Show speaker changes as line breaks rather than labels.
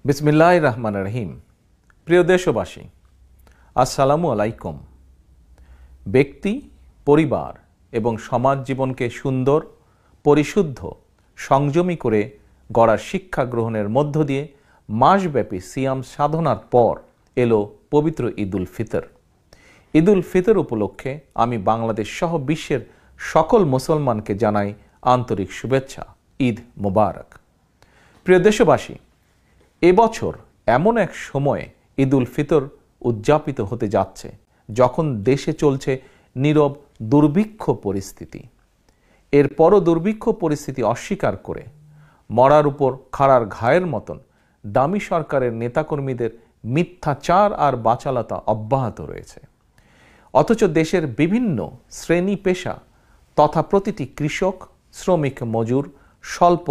বিসমিল্লাহির রহমানির রহিম। প্রিয় দেশবাসী, আসসালামু আলাইকুম। ব্যক্তি, পরিবার এবং সমাজ জীবনকে সুন্দর, পরিশুদ্ধ, সংযমী করে গড়ার শিক্ষা গ্রহণের মধ্য দিয়ে মাসব্যাপী সিয়াম সাধনার পর এলো পবিত্র ঈদুল ফিতর। ঈদুল ফিতর উপলক্ষে আমি বাংলাদেশ সহ বিশ্বের সকল মুসলমানকে জানাই আন্তরিক শুভেচ্ছা। ঈদ মোবারক। প্রিয় দেশবাসী, এবছর এমন এক সময়ে ঈদুল ফিতর উদযাপিত হতে যাচ্ছে যখন দেশে চলছে নীরব দুর্ভিক্ষ পরিস্থিতি। এরপরও দুর্ভিক্ষ পরিস্থিতি অস্বীকার করে মরার উপর খাড়ার ঘায়ের মতন দামি সরকারের নেতাকর্মীদের মিথ্যাচার আর বাচালতা অব্যাহত রয়েছে। অথচ দেশের বিভিন্ন শ্রেণী পেশা তথা প্রতিটি কৃষক, শ্রমিক, মজুর, স্বল্প